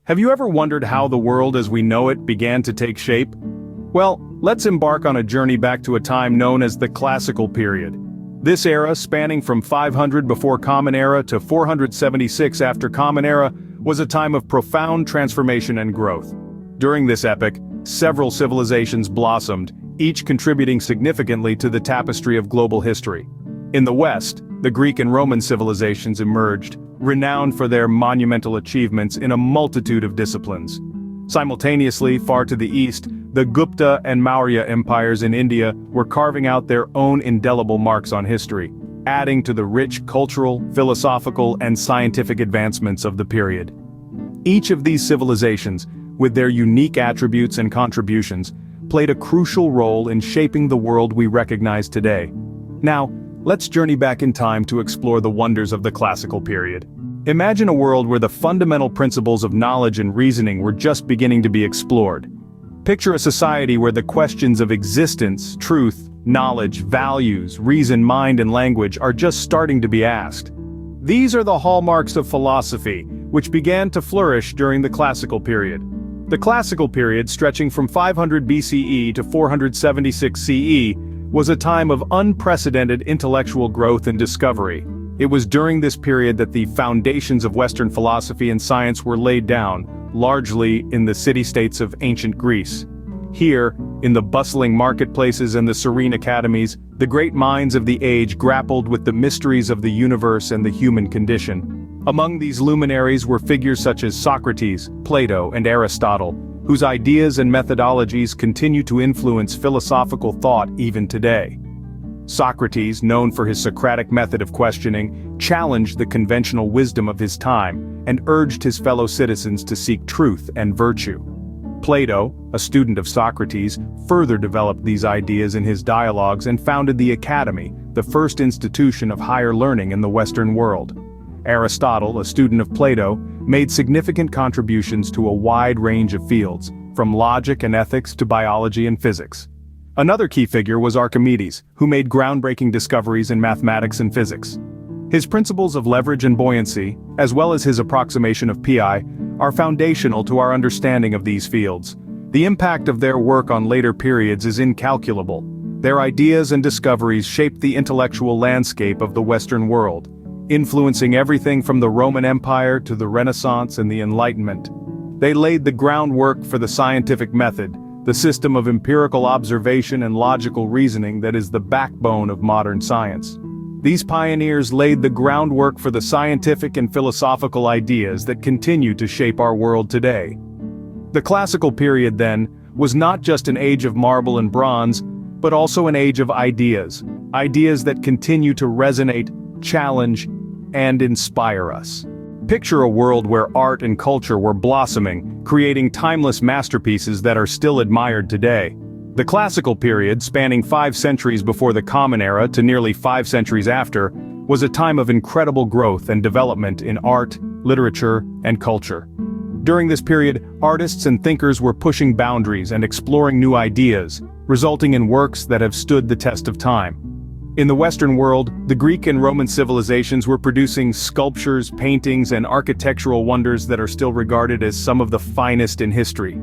Have you ever wondered how the world as we know it began to take shape? Well, let's embark on a journey back to a time known as the Classical period. This era, spanning from 500 before Common Era to 476 after Common Era, was a time of profound transformation and growth. During this epoch, several civilizations blossomed, each contributing significantly to the tapestry of global history. In the West, the Greek and Roman civilizations emerged, renowned for their monumental achievements in a multitude of disciplines. Simultaneously, far to the east, the Gupta and Maurya Empires in India were carving out their own indelible marks on history, adding to the rich cultural, philosophical, and scientific advancements of the period. Each of these civilizations, with their unique attributes and contributions, played a crucial role in shaping the world we recognize today. Now, let's journey back in time to explore the wonders of the Classical period. Imagine a world where the fundamental principles of knowledge and reasoning were just beginning to be explored. Picture a society where the questions of existence, truth, knowledge, values, reason, mind, and language are just starting to be asked. These are the hallmarks of philosophy, which began to flourish during the Classical period. The Classical period, stretching from 500 BCE to 476 CE, was a time of unprecedented intellectual growth and discovery. It was during this period that the foundations of Western philosophy and science were laid down, largely in the city-states of ancient Greece. Here, in the bustling marketplaces and the serene academies, the great minds of the age grappled with the mysteries of the universe and the human condition. Among these luminaries were figures such as Socrates, Plato, and Aristotle, whose ideas and methodologies continue to influence philosophical thought even today. Socrates, known for his Socratic method of questioning, challenged the conventional wisdom of his time and urged his fellow citizens to seek truth and virtue. Plato, a student of Socrates, further developed these ideas in his dialogues and founded the Academy, the first institution of higher learning in the Western world. Aristotle, a student of Plato, made significant contributions to a wide range of fields, from logic and ethics to biology and physics. Another key figure was Archimedes, who made groundbreaking discoveries in mathematics and physics. His principles of leverage and buoyancy, as well as his approximation of pi, are foundational to our understanding of these fields. The impact of their work on later periods is incalculable. Their ideas and discoveries shaped the intellectual landscape of the Western world, influencing everything from the Roman Empire to the Renaissance and the Enlightenment. They laid the groundwork for the scientific method, the system of empirical observation and logical reasoning that is the backbone of modern science. These pioneers laid the groundwork for the scientific and philosophical ideas that continue to shape our world today. The Classical period, then, was not just an age of marble and bronze, but also an age of ideas that continue to resonate, challenge, and inspire us. Picture a world where art and culture were blossoming, creating timeless masterpieces that are still admired today. The Classical period, spanning 5 centuries before the Common Era to nearly 5 centuries after, was a time of incredible growth and development in art, literature, and culture. During this period, artists and thinkers were pushing boundaries and exploring new ideas, resulting in works that have stood the test of time. In the Western world, the Greek and Roman civilizations were producing sculptures, paintings, and architectural wonders that are still regarded as some of the finest in history.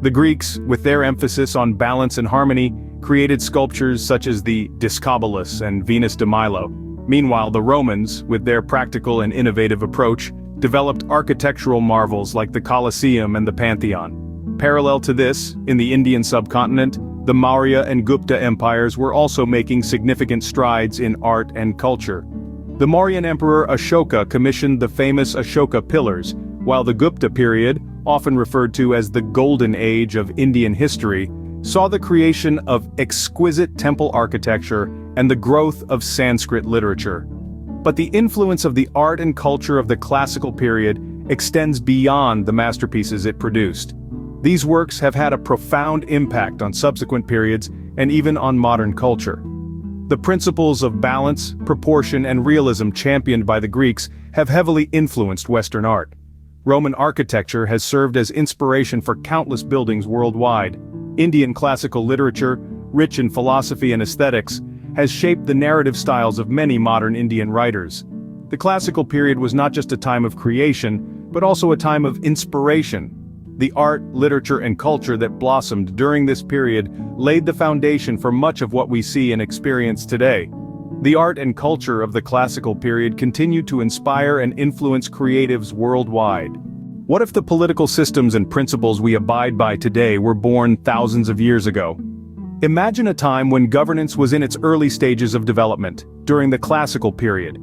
The Greeks, with their emphasis on balance and harmony, created sculptures such as the Discobolus and Venus de Milo. Meanwhile, the Romans, with their practical and innovative approach, developed architectural marvels like the Colosseum and the Pantheon. Parallel to this, in the Indian subcontinent, the Maurya and Gupta empires were also making significant strides in art and culture. The Mauryan emperor Ashoka commissioned the famous Ashoka pillars, while the Gupta period, often referred to as the Golden Age of Indian history, saw the creation of exquisite temple architecture and the growth of Sanskrit literature. But the influence of the art and culture of the Classical period extends beyond the masterpieces it produced. These works have had a profound impact on subsequent periods and even on modern culture. The principles of balance, proportion, and realism championed by the Greeks have heavily influenced Western art. Roman architecture has served as inspiration for countless buildings worldwide. Indian classical literature, rich in philosophy and aesthetics, has shaped the narrative styles of many modern Indian writers. The Classical period was not just a time of creation, but also a time of inspiration. The art, literature, and culture that blossomed during this period laid the foundation for much of what we see and experience today. The art and culture of the classical period continued to inspire and influence creatives worldwide. What if the political systems and principles we abide by today were born thousands of years ago? Imagine a time when governance was in its early stages of development, during the classical period.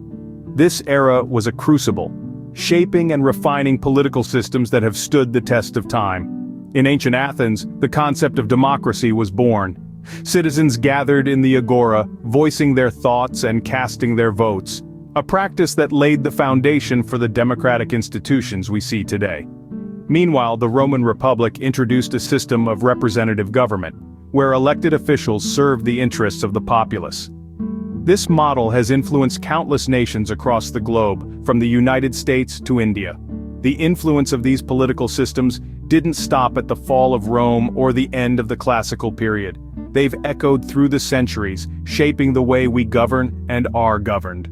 This era was a crucible, shaping and refining political systems that have stood the test of time. In ancient Athens, the concept of democracy was born. Citizens gathered in the agora, voicing their thoughts and casting their votes, a practice that laid the foundation for the democratic institutions we see today. Meanwhile, the Roman Republic introduced a system of representative government, where elected officials served the interests of the populace. This model has influenced countless nations across the globe, from the United States to India. The influence of these political systems didn't stop at the fall of Rome or the end of the classical period. They've echoed through the centuries, shaping the way we govern and are governed.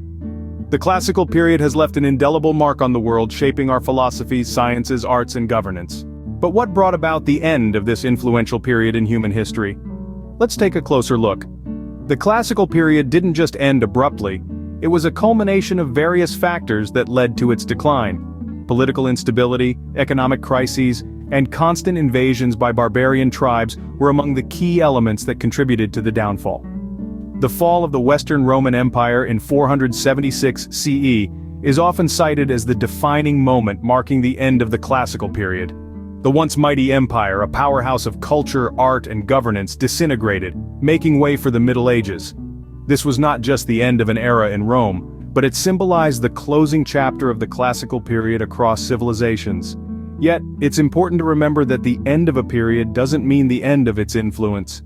The classical period has left an indelible mark on the world, shaping our philosophies, sciences, arts, and governance. But what brought about the end of this influential period in human history? Let's take a closer look. The classical period didn't just end abruptly, it was a culmination of various factors that led to its decline. Political instability, economic crises, and constant invasions by barbarian tribes were among the key elements that contributed to the downfall. The fall of the Western Roman Empire in 476 CE is often cited as the defining moment marking the end of the classical period. The once mighty empire, a powerhouse of culture, art, and governance, disintegrated, making way for the Middle Ages. This was not just the end of an era in Rome, but it symbolized the closing chapter of the classical period across civilizations. Yet, it's important to remember that the end of a period doesn't mean the end of its influence.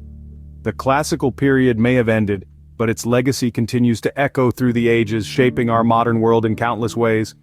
The classical period may have ended, but its legacy continues to echo through the ages, shaping our modern world in countless ways.